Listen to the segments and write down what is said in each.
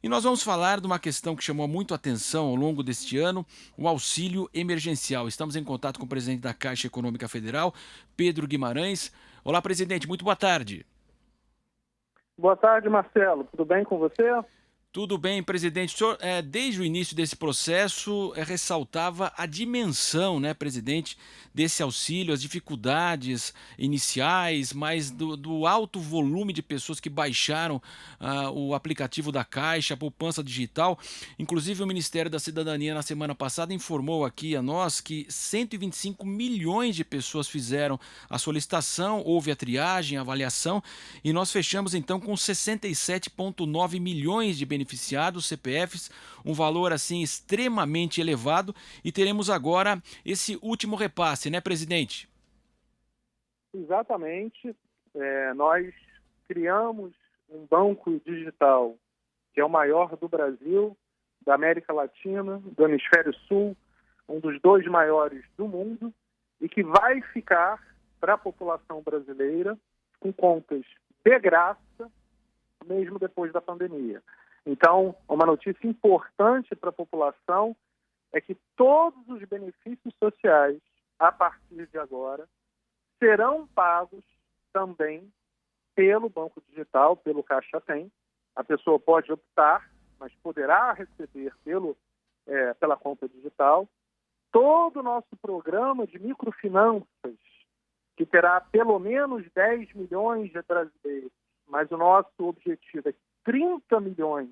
E nós vamos falar de uma questão que chamou muito atenção ao longo deste ano, o auxílio emergencial. Estamos em contato com o presidente da Caixa Econômica Federal, Pedro Guimarães. Olá, presidente, muito boa tarde. Boa tarde, Marcelo. Tudo bem com você? Tudo bem, presidente. O senhor, desde o início desse processo, ressaltava a dimensão, né, presidente, desse auxílio, as dificuldades iniciais, mas do alto volume de pessoas que baixaram o aplicativo da Caixa, a poupança digital. Inclusive, o Ministério da Cidadania, na semana passada, informou aqui a nós que 125 milhões de pessoas fizeram a solicitação, houve a triagem, a avaliação, e nós fechamos então com 67,9 milhões de beneficiados, CPFs, um valor assim extremamente elevado, e teremos agora esse último repasse, né, presidente? Exatamente. Nós criamos um banco digital que é o maior do Brasil, da América Latina, do Hemisfério Sul, um dos dois maiores do mundo, e que vai ficar para a população brasileira com contas de graça, mesmo depois da pandemia. Então, uma notícia importante para a população é que todos os benefícios sociais, a partir de agora, serão pagos também pelo Banco Digital, pelo Caixa Tem. A pessoa pode optar, mas poderá receber pela conta digital. Todo o nosso programa de microfinanças, que terá pelo menos 10 milhões de brasileiros, mas o nosso objetivo é que 30 milhões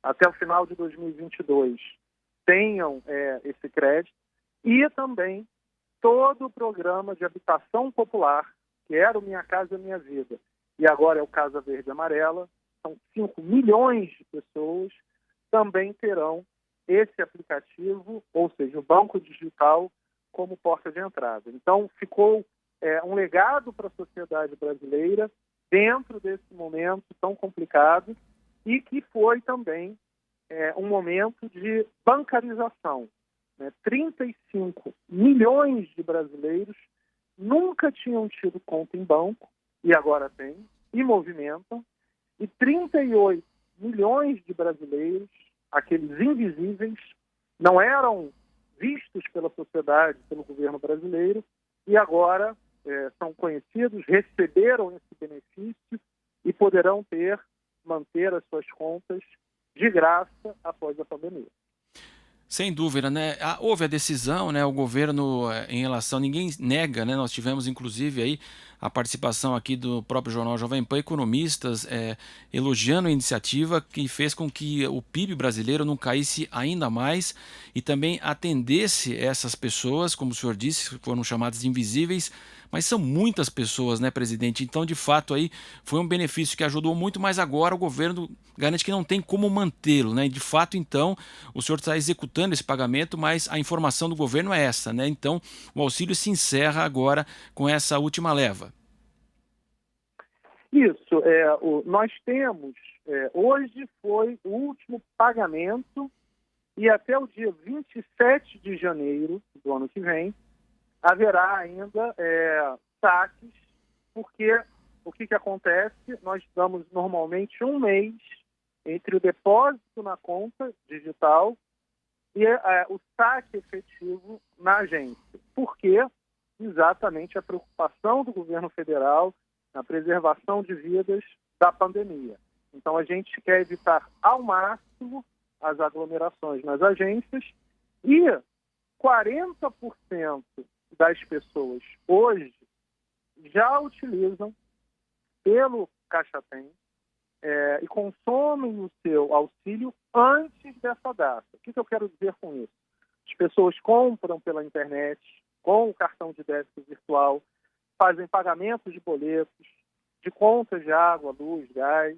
até o final de 2022 tenham esse crédito, e também todo o programa de habitação popular, que era o Minha Casa Minha Vida, e agora é o Casa Verde Amarela, são 5 milhões de pessoas, também terão esse aplicativo, ou seja, o banco digital, como porta de entrada. Então, ficou um legado para a sociedade brasileira dentro desse momento tão complicado, e que foi também um momento de bancarização. 35 milhões de brasileiros nunca tinham tido conta em banco, e agora têm, e movimentam, e 38 milhões de brasileiros, aqueles invisíveis, não eram vistos pela sociedade, pelo governo brasileiro, e agora são conhecidos, receberam esse benefício e poderão manter as suas contas de graça após a pandemia. Sem dúvida, né? Houve a decisão, né? O governo, em relação, ninguém nega, né? Nós tivemos, inclusive, aí a participação aqui do próprio jornal Jovem Pan, economistas elogiando a iniciativa que fez com que o PIB brasileiro não caísse ainda mais e também atendesse essas pessoas, como o senhor disse, que foram chamadas invisíveis, mas são muitas pessoas, né, presidente? Então, de fato, aí foi um benefício que ajudou muito, mas agora o governo garante que não tem como mantê-lo, né? E de fato, então, o senhor está executando esse pagamento, mas a informação do governo é essa, né? Então, o auxílio se encerra agora com essa última leva. Isso, nós temos, hoje foi o último pagamento, e até o dia 27 de janeiro do ano que vem haverá ainda saques, porque o que acontece? Nós damos normalmente um mês entre o depósito na conta digital e o saque efetivo na agência. Por quê? Exatamente a preocupação do governo federal na preservação de vidas da pandemia. Então, a gente quer evitar ao máximo as aglomerações nas agências, e 40% das pessoas hoje já utilizam pelo Caixa Tem e consomem o seu auxílio antes dessa data. O que eu quero dizer com isso? As pessoas compram pela internet, com o cartão de débito virtual, fazem pagamentos de boletos, de contas de água, luz, gás,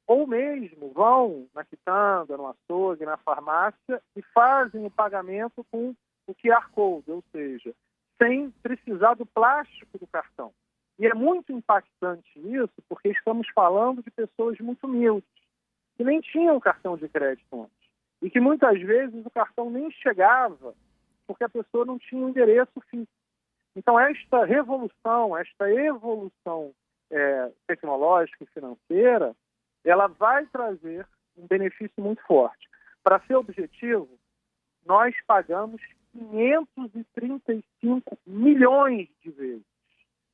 ou mesmo vão na quitanda, no açougue, na farmácia e fazem o pagamento com o QR Code, ou seja, sem precisar do plástico do cartão. E é muito impactante isso, porque estamos falando de pessoas muito humildes, que nem tinham cartão de crédito antes, e que muitas vezes o cartão nem chegava, porque a pessoa não tinha um endereço fixo. Então, esta revolução, esta evolução tecnológica e financeira, ela vai trazer um benefício muito forte. Para ser objetivo, nós pagamos 535 milhões de vezes,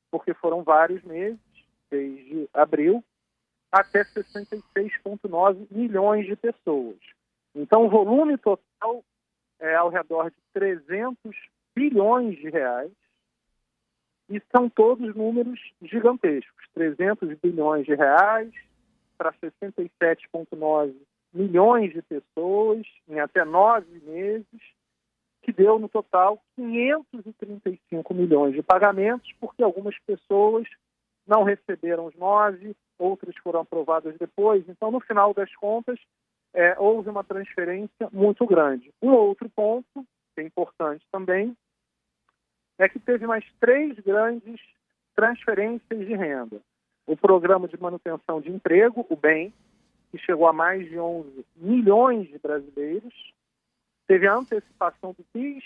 porque foram vários meses, desde abril até 66,9 milhões de pessoas. Então, o volume total é ao redor de 300 bilhões de reais, e são todos números gigantescos. 300 bilhões de reais para 67,9 milhões de pessoas em até 9 meses, que deu no total 535 milhões de pagamentos, porque algumas pessoas não receberam os 9, outras foram aprovadas depois. Então, no final das contas, houve uma transferência muito grande. Um outro ponto, que é importante também, é que teve mais 3 grandes transferências de renda. O Programa de Manutenção de Emprego, o BEM, que chegou a mais de 11 milhões de brasileiros. Teve a antecipação do PIS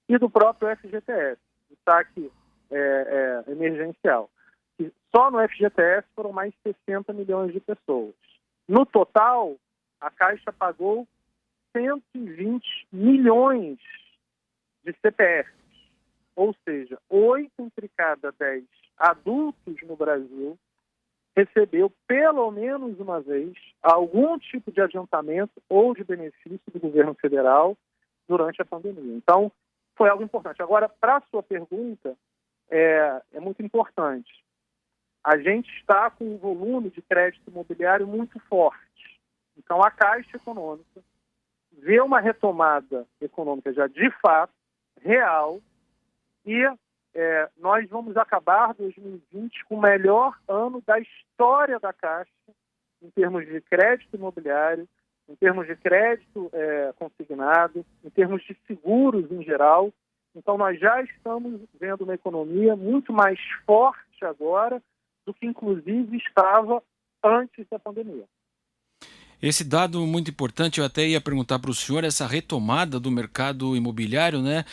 e do próprio FGTS, o saque emergencial. E só no FGTS foram mais de 60 milhões de pessoas. No total, a Caixa pagou 120 milhões de CPFs, ou seja, 8 entre cada 10 adultos no Brasil recebeu pelo menos uma vez algum tipo de adiantamento ou de benefício do governo federal durante a pandemia. Então, foi algo importante. Agora, para a sua pergunta, é muito importante. A gente está com um volume de crédito imobiliário muito forte. Então, a Caixa Econômica vê uma retomada econômica já de fato, real, e nós vamos acabar 2020 com o melhor ano da história da Caixa, em termos de crédito imobiliário, em termos de crédito consignado, em termos de seguros em geral. Então, nós já estamos vendo uma economia muito mais forte agora do que, inclusive, estava antes da pandemia. Esse dado muito importante, eu até ia perguntar para o senhor, essa retomada do mercado imobiliário, né,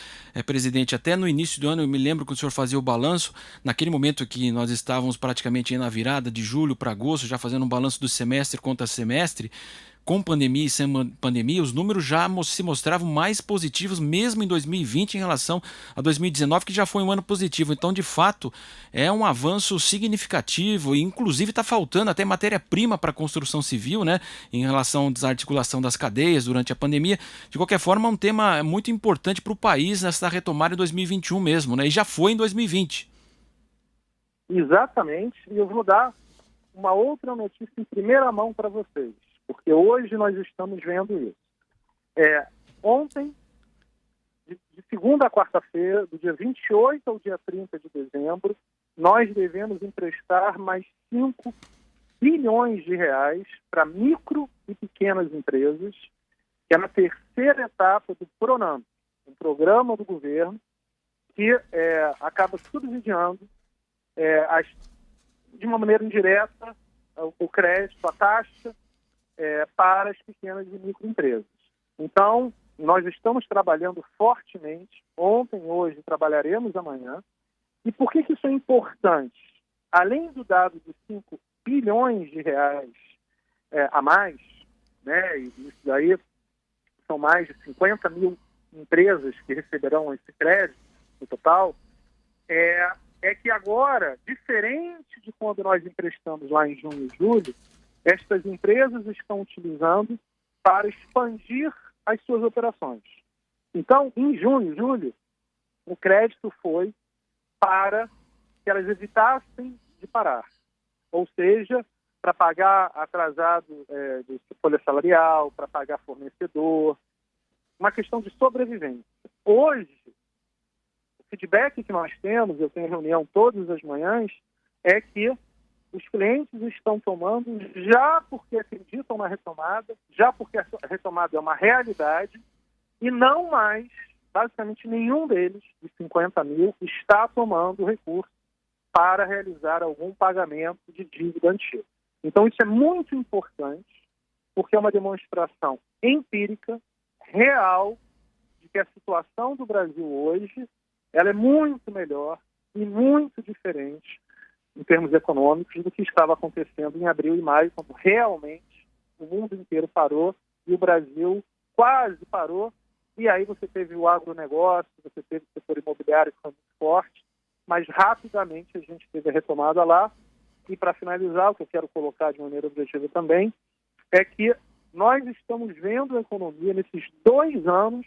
presidente? Até no início do ano, eu me lembro que o senhor fazia o balanço, naquele momento que nós estávamos praticamente aí na virada de julho para agosto, já fazendo um balanço do semestre contra semestre, com pandemia e sem pandemia, os números já se mostravam mais positivos, mesmo em 2020 em relação a 2019, que já foi um ano positivo. Então, de fato, é um avanço significativo e, inclusive, está faltando até matéria-prima para a construção civil, né, em relação à desarticulação das cadeias durante a pandemia. De qualquer forma, é um tema muito importante para o país nessa retomada em 2021 mesmo, né, e já foi em 2020. Exatamente, e eu vou dar uma outra notícia em primeira mão para vocês, porque hoje nós estamos vendo isso. Ontem, de segunda a quarta-feira, do dia 28 ao dia 30 de dezembro, nós devemos emprestar mais 5 bilhões de reais para micro e pequenas empresas, que é na terceira etapa do PRONAMP, um programa do governo que acaba subsidiando de uma maneira indireta o crédito, a taxa, para as pequenas e microempresas. Então, nós estamos trabalhando fortemente, ontem, hoje, trabalharemos amanhã. E por que isso é importante? Além do dado de 5 bilhões de reais a mais, né, e isso daí são mais de 50 mil empresas que receberão esse crédito no total, é que agora, diferente de quando nós emprestamos lá em junho e julho, estas empresas estão utilizando para expandir as suas operações. Então, em junho e julho, o crédito foi para que elas evitassem de parar. Ou seja, para pagar atrasado de folha salarial, para pagar fornecedor, uma questão de sobrevivência. Hoje, o feedback que nós temos, eu tenho reunião todas as manhãs, é que os clientes estão tomando já porque acreditam na retomada, já porque a retomada é uma realidade, e não mais, basicamente nenhum deles, de 50 mil, está tomando recurso para realizar algum pagamento de dívida antiga. Então isso é muito importante, porque é uma demonstração empírica, real, de que a situação do Brasil hoje ela é muito melhor e muito diferente em termos econômicos do que estava acontecendo em abril e maio, quando realmente o mundo inteiro parou e o Brasil quase parou. E aí você teve o agronegócio, você teve o setor imobiliário que foi muito forte, mas rapidamente a gente teve a retomada lá. E para finalizar, o que eu quero colocar de maneira objetiva também, é que nós estamos vendo a economia nesses 2 anos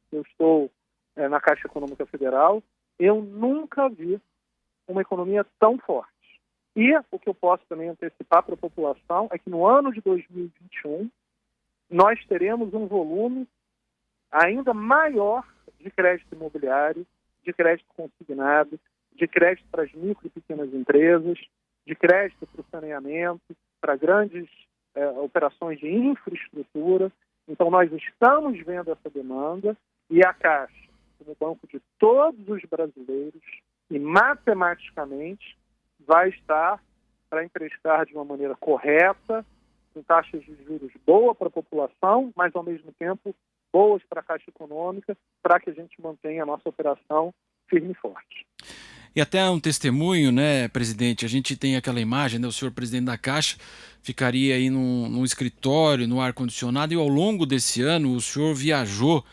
que eu estou na Caixa Econômica Federal, eu nunca vi uma economia tão forte. E o que eu posso também antecipar para a população é que no ano de 2021 nós teremos um volume ainda maior de crédito imobiliário, de crédito consignado, de crédito para as micro e pequenas empresas, de crédito para o saneamento, para grandes operações de infraestrutura. Então, nós estamos vendo essa demanda e a Caixa, como banco de todos os brasileiros, e matematicamente vai estar para emprestar de uma maneira correta, com taxas de juros boas para a população, mas, ao mesmo tempo, boas para a Caixa Econômica, para que a gente mantenha a nossa operação firme e forte. E até um testemunho, né, presidente? A gente tem aquela imagem, né? O senhor presidente da Caixa ficaria aí num escritório, no ar-condicionado, e ao longo desse ano o senhor viajou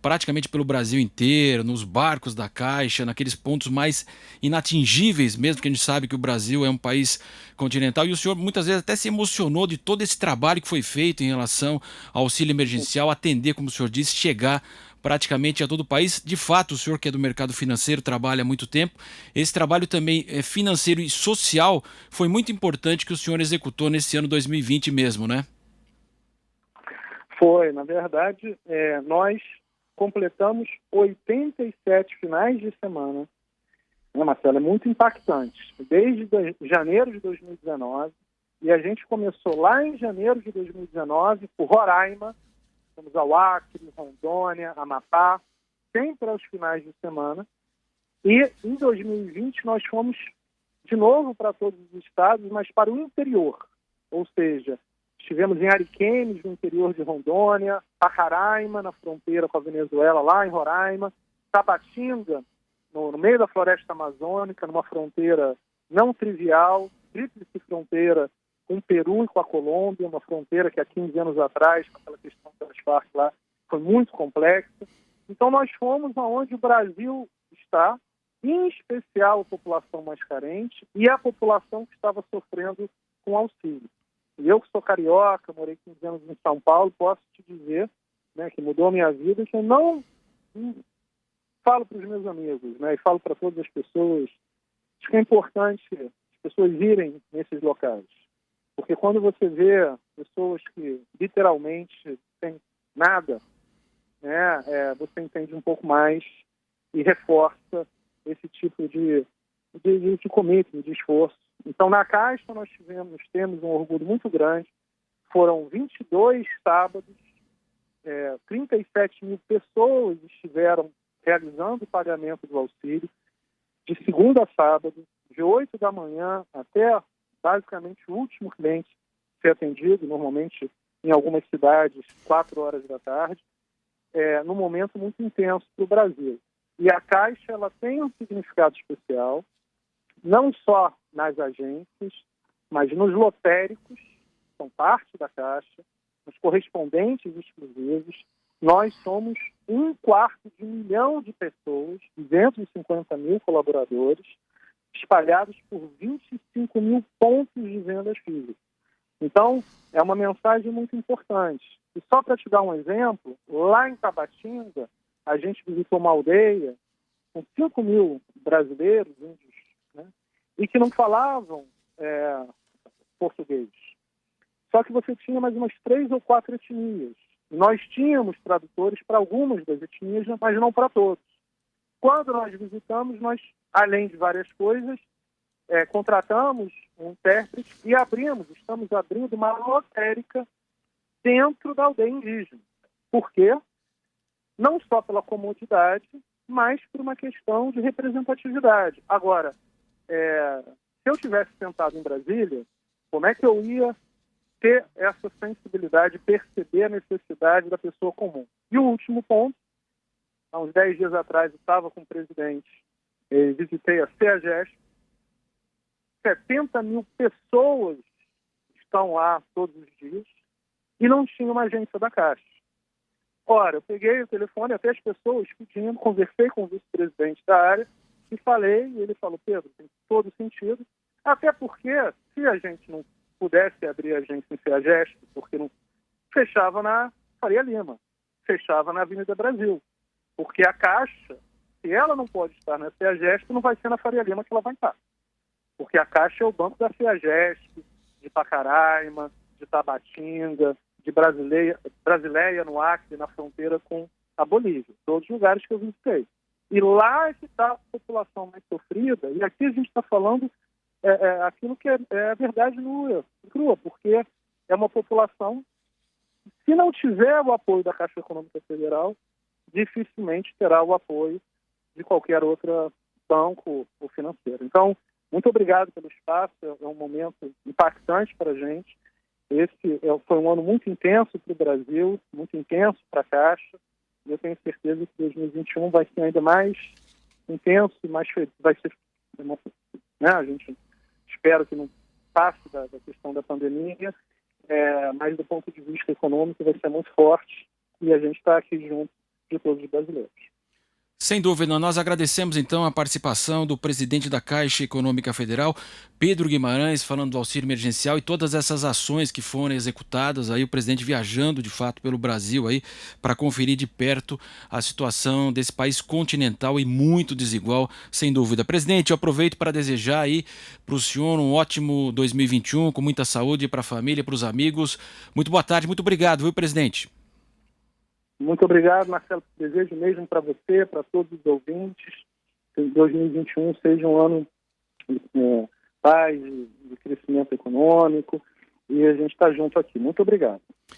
praticamente pelo Brasil inteiro, nos barcos da Caixa, naqueles pontos mais inatingíveis mesmo, que a gente sabe que o Brasil é um país continental, e o senhor muitas vezes até se emocionou de todo esse trabalho que foi feito em relação ao auxílio emergencial, atender, como o senhor disse, chegar praticamente a todo o país. De fato, o senhor que é do mercado financeiro, trabalha há muito tempo, esse trabalho também financeiro e social foi muito importante que o senhor executou nesse ano 2020 mesmo, né? Foi, na verdade, nós completamos 87 finais de semana, né, Marcelo? É muito impactante. Desde janeiro de 2019, e a gente começou lá em janeiro de 2019 por Roraima, fomos ao Acre, Rondônia, Amapá, sempre aos finais de semana. E em 2020 nós fomos de novo para todos os estados, mas para o interior. Ou seja, estivemos em Ariquemes, no interior de Rondônia, Pacaraima, na fronteira com a Venezuela, lá em Roraima, Tabatinga, no meio da floresta amazônica, numa fronteira não trivial, tríplice fronteira com o Peru e com a Colômbia, uma fronteira que há 15 anos atrás, com aquela questão das Farc lá, foi muito complexa. Então nós fomos aonde o Brasil está, em especial a população mais carente e a população que estava sofrendo com auxílio. E eu que sou carioca, morei 15 anos em São Paulo, posso te dizer, né, que mudou a minha vida, que eu não falo para os meus amigos, né, e falo para todas as pessoas, acho que é importante as pessoas irem nesses locais. Porque quando você vê pessoas que literalmente têm nada, né, você entende um pouco mais e reforça esse tipo de commitment, de esforço. Então, na Caixa, nós temos um orgulho muito grande. Foram 22 sábados, 37 mil pessoas estiveram realizando o pagamento do auxílio, de segunda a sábado, de 8 da manhã até, basicamente, o último cliente ser atendido, normalmente em algumas cidades, 4 horas da tarde, num momento muito intenso para o Brasil. E a Caixa ela tem um significado especial, não só nas agências, mas nos lotéricos, que são parte da Caixa, nos correspondentes exclusivos. Nós somos 250 mil de pessoas, 250 mil colaboradores, espalhados por 25 mil pontos de vendas físicas. Então, é uma mensagem muito importante. E só para te dar um exemplo, lá em Tabatinga, a gente visitou uma aldeia com 5 mil brasileiros, índios, né, e que não falavam português. Só que você tinha mais umas 3 ou 4 etnias. Nós tínhamos tradutores para algumas das etnias, mas não para todos. Quando nós visitamos, nós, além de várias coisas, contratamos um intérprete e estamos abrindo uma lotérica dentro da aldeia indígena. Por quê? Não só pela comodidade, mas por uma questão de representatividade. Agora, se eu tivesse sentado em Brasília, como é que eu ia ter essa sensibilidade, perceber a necessidade da pessoa comum? E o último ponto, há uns 10 dias atrás eu estava com o presidente, visitei a CEAGESP, 70 mil pessoas estão lá todos os dias, e não tinha uma agência da Caixa. Ora, eu peguei o telefone, até as pessoas pedindo, conversei com o vice-presidente da área e falei, e ele falou: Pedro, tem todo sentido, até porque se a gente não pudesse abrir a agência em CEAGESP, porque não fechava na Faria Lima, fechava na Avenida Brasil, porque a Caixa, se ela não pode estar na CEAGESP, não vai ser na Faria Lima que ela vai estar, porque a Caixa é o banco da CEAGESP, de Pacaraima, de Tabatinga, de Brasileia, no Acre, na fronteira com a Bolívia, todos os lugares que eu visitei. E lá é que está a população mais sofrida, e aqui a gente está falando aquilo que é a verdade nua, crua, porque é uma população que, se não tiver o apoio da Caixa Econômica Federal, dificilmente terá o apoio de qualquer outro banco ou financeiro. Então, muito obrigado pelo espaço, é um momento impactante para a gente. Esse foi um ano muito intenso para o Brasil, muito intenso para a Caixa, e eu tenho certeza que 2021 vai ser ainda mais intenso e mais feliz. Vai ser, né, a gente espera que não passe da questão da pandemia, mas do ponto de vista econômico vai ser muito forte, e a gente está aqui junto de todos os brasileiros. Sem dúvida, nós agradecemos então a participação do presidente da Caixa Econômica Federal, Pedro Guimarães, falando do auxílio emergencial e todas essas ações que foram executadas, aí o presidente viajando de fato pelo Brasil aí para conferir de perto a situação desse país continental e muito desigual, sem dúvida. Presidente, eu aproveito para desejar aí para o senhor um ótimo 2021, com muita saúde para a família, para os amigos. Muito boa tarde, muito obrigado, viu, presidente? Muito obrigado, Marcelo. Desejo mesmo para você, para todos os ouvintes, que 2021 seja um ano de paz, de crescimento econômico, e a gente está junto aqui. Muito obrigado.